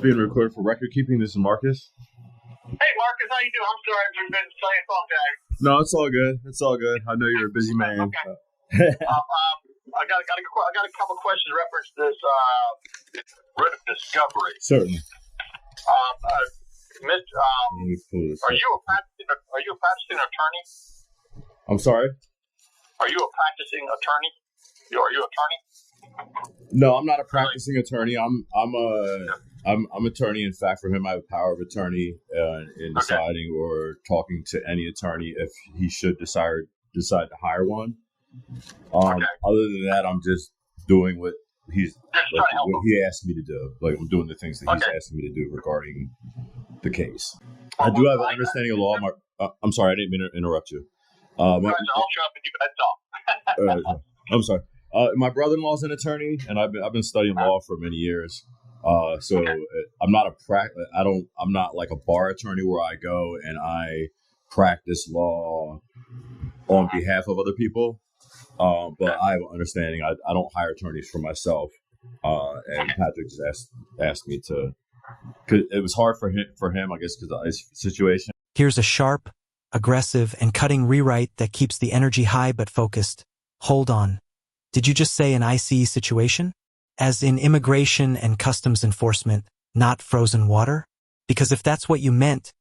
Call's being recorded for record keeping. This is Marcus. Hey, Marcus, how you doing? I'm sorry I've been playing phone tag. No, it's all good. It's all good. I know you're a busy man. Okay. I got a couple questions reference this writ of discovery. Certainly. Are you a practicing attorney? I'm sorry? Are you a practicing attorney? Are you an attorney? No, I'm not a practicing attorney. I'm attorney. In fact, for him, I have power of attorney in deciding or talking to any attorney if he should decide to hire one. Other than that, I'm just doing what he asked me to do. Like, I'm doing the things that he's asking me to do regarding the case. I do have an understanding of law. I'm sorry, I didn't mean to interrupt you. I'll shut up and you that's all. I'm sorry. My brother-in-law is an attorney, and I've been studying law for many years. I'm not I'm not like a bar attorney where I go and I practice law on behalf of other people. But I have an understanding. I don't hire attorneys for myself. And Patrick just asked me to, because it was hard for him, I guess, because of his situation. Here's a sharp, aggressive, and cutting rewrite that keeps the energy high but focused. Hold on. Did you just say an ICE situation? As in immigration and customs enforcement, not frozen water? Because if that's what you meant,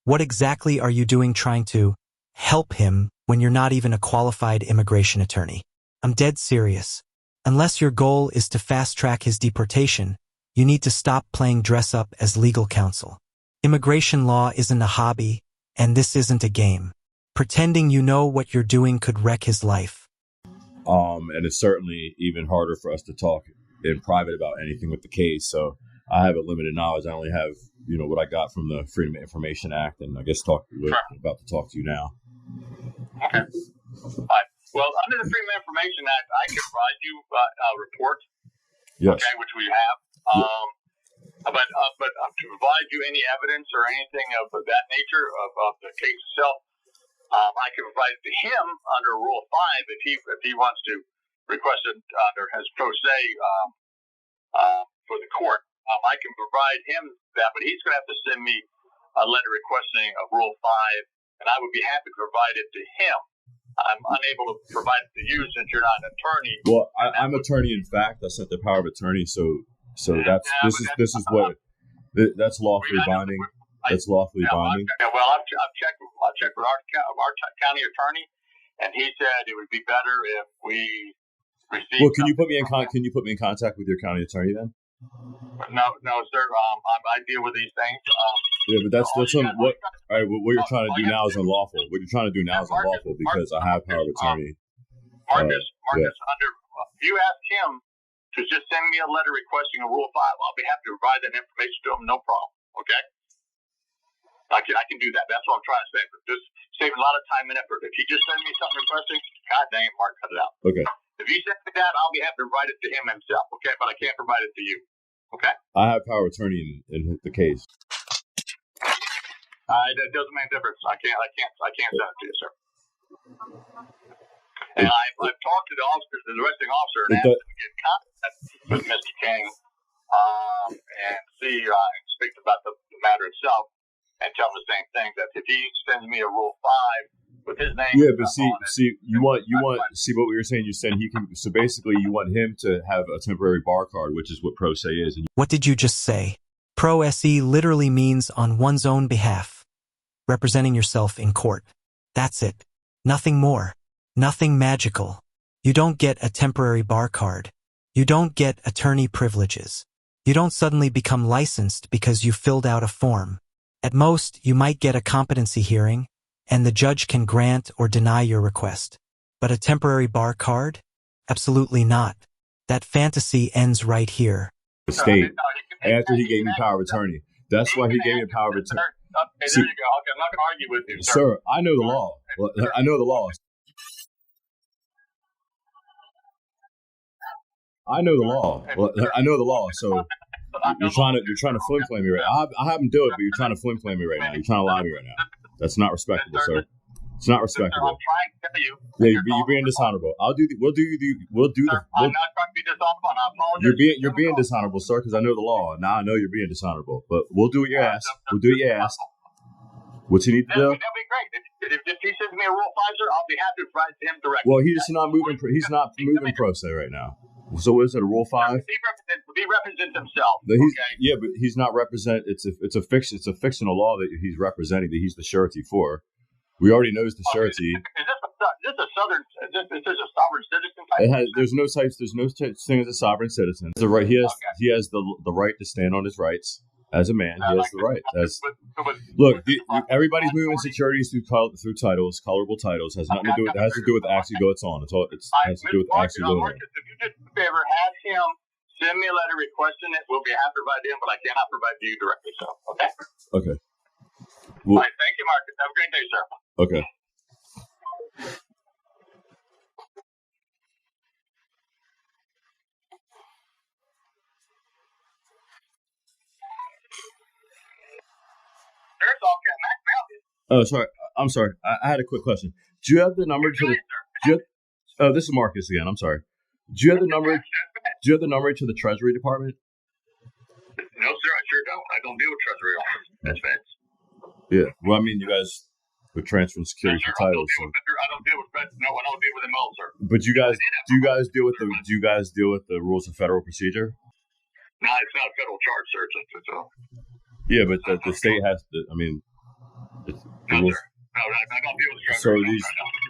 what exactly are you doing trying to help him when you're not even a qualified immigration attorney? I'm dead serious. Unless your goal is to fast-track his deportation, you need to stop playing dress-up as legal counsel. Immigration law isn't a hobby, and this isn't a game. Pretending you know what you're doing could wreck his life. And it's certainly even harder for us to talk in private about anything with the case. So I have a limited knowledge. I only have, what I got from the Freedom of Information Act, and I guess about to talk to you now. Okay. All right. Well, under the Freedom of Information Act, I can provide you a report. Yes. Okay, which we have. But to provide you any evidence or anything of that nature of the case itself, I can provide it to him under Rule 5 if he wants to request it under his pro se for the court. I can provide him that, but he's going to have to send me a letter requesting a Rule 5, and I would be happy to provide it to him. I'm unable to provide it to you since you're not an attorney. Well, I'm attorney. In fact, I sent the power of attorney. So this is what that's lawfully binding. That's lawfully binding. Well, I've checked with our county attorney, and he said it would be better if we received. Well, can you put me in contact with your county attorney then? No, sir. I deal with these things. Yeah, but that's what you're trying to do now is unlawful. What you're trying to do now is unlawful because I have power of attorney. Marcus, if you ask him to just send me a letter requesting a Rule 5, I'll be happy to provide that information to him. No problem. Okay. I can do that. That's what I'm trying to say. But just saving a lot of time and effort. If you just send me something requesting, God dang it, Mark, cut it out. Okay. If you send me that, I'll be happy to provide it to him himself. Okay, but I can't provide it to you. Okay. I have power of attorney in the case. That doesn't make a difference. I can't send it to you, sir. And I've talked to the officer, the arresting officer, and asked him to get in contact with Mr. King and speak about the matter itself. And tell him the same thing, that if he sends me a Rule 5 with his name. Yeah, but you want what we were saying. You said he can. So basically, you want him to have a temporary bar card, which is what pro se is. What did you just say? Pro se literally means on one's own behalf, representing yourself in court. That's it. Nothing more. Nothing magical. You don't get a temporary bar card. You don't get attorney privileges. You don't suddenly become licensed because you filled out a form. At most, you might get a competency hearing, and the judge can grant or deny your request. But a temporary bar card? Absolutely not. That fantasy ends right here. The state, after he gave me power of attorney. That's why he gave me power of attorney. Okay, there you go. Okay, I'm not going to argue with you, sir. I know the law. I know the law. I know the law. I know the law. So you're trying to flim-flame me right now. I haven't do it, but you're trying to flim-flame me right now. You're trying to lie to me right now. That's not respectable, sir. It's not Sir, respectable. I'm trying to tell you. Yeah, you're being dishonorable. We'll do Sir, I'm not trying to be dishonorable. And I apologize. You're being dishonorable, sir, because I know the law. Now I know you're being dishonorable. But we'll do what you ask. We'll do what you ask. What you need to do? That'd be great. If he sends me a Rule 5, sir, I'll be happy to provide to him directly. Well, he's not moving. He's not moving pro se right now. So what is it? A Rule 5? He represents himself. Yeah, but he's not represent. It's a fiction. It's a fictional law that he's representing. That he's the surety for. We already knows the surety. Is this a southern? Is this a sovereign citizen type? There's no such thing as a sovereign citizen. The right. He has the right to stand on his rights as a man. He has the right. Look, everybody's moving securities through titles, colorable titles. Has nothing to do with. It has to do with actually goes on. It has to do with actually going on. If you just favor, have him send me a letter requesting it. We'll be happy to provide to him, but I cannot provide to you directly. So, okay. Okay. Well, all right. Thank you, Marcus. Have a great day, sir. Okay. Oh, sorry. I'm sorry. I had a quick question. Do you have the number to the? Oh, this is Marcus again. I'm sorry. Do you have the number? Do you have the number to the Treasury Department? No, sir. I sure don't. I don't deal with Treasury office. That's feds. Yeah. Well, I mean, you guys were transferring security for titles. I don't deal with feds. No, I don't deal with them all, sir. But do you guys deal with the rules of federal procedure? No, it's not a federal charge, sir. Yeah, but the state has to. I mean. No, sir. No, I don't deal with Treasury.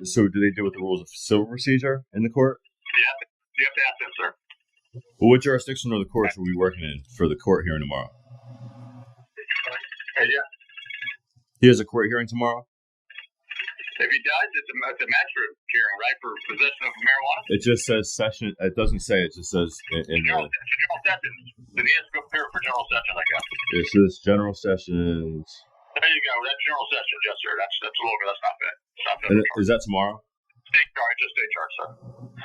So do they deal with the rules of civil procedure in the court? Yeah, you have to ask them, sir. Well, what jurisdiction are the courts are we working in for the court hearing tomorrow? Yeah. He has a court hearing tomorrow? If he does, it's a magistrate hearing, right, for possession of marijuana? It just says session. It doesn't say. It just says in general sessions. Then he has to go here for general session, I guess. It says general sessions. There you go. That's general session, yes, sir. That's a little bit. That's not bad. It's not bad. Is that tomorrow? State charge, just state charge, sir.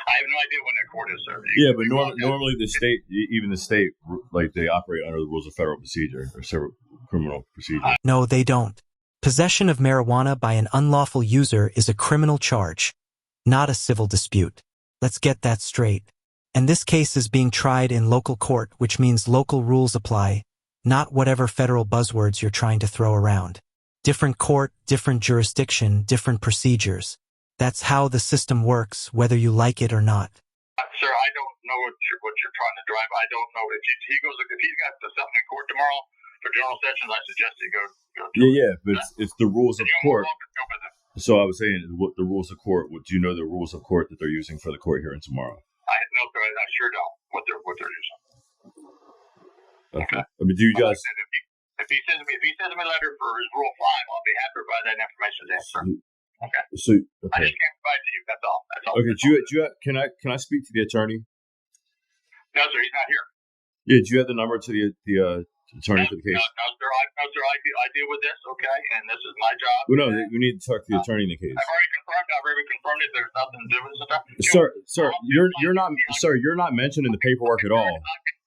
I have no idea when that court is, sir. Yeah, but normally the state, even the state, like they operate under the rules of federal procedure or civil criminal procedure. No, they don't. Possession of marijuana by an unlawful user is a criminal charge, not a civil dispute. Let's get that straight. And this case is being tried in local court, which means local rules apply, not whatever federal buzzwords you're trying to throw around. Different court, different jurisdiction, different procedures. That's how the system works, whether you like it or not. Sir, I don't know what you're trying to drive. I don't know if he's got something in court tomorrow for general sessions. I suggest he go. But it's the rules of court. So I was saying, what the rules of court? Do you know the rules of court that they're using for the court hearing tomorrow? No, sir, I sure don't. What they're using. Okay. I mean, do you guys? If he sends me a letter for his Rule 5, I'll be happy to provide that information to him, sir. Okay. So I just can't provide to you. That's all. Okay. Can I speak to the attorney? No, sir. He's not here. Yeah. Do you have the number to the attorney for the case? No, sir. I deal with this. Okay, and this is my job. Well, no, we need to talk to the attorney in the case. I've already confirmed it. There's nothing to do with this. Sir, you're not mentioned in the paperwork at all.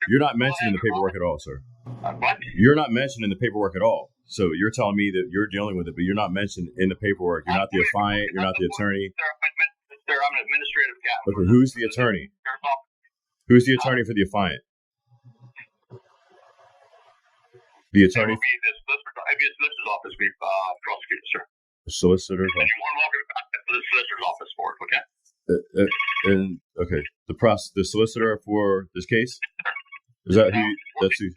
You're not mentioned in the paperwork at all, sir. What? You're not mentioned in the paperwork at all. So you're telling me that you're dealing with it, but you're not mentioned in the paperwork. You're not the affiant. You're not the attorney. Sir, I'm an administrative guy. Okay, who's the attorney? Who's the attorney for the affiant? The attorney? It would be the solicitor's office, prosecutor, sir. The solicitor's office. And you're more than welcome to contact the solicitor's office for it, okay? The solicitor for this case? Is that who? That's who?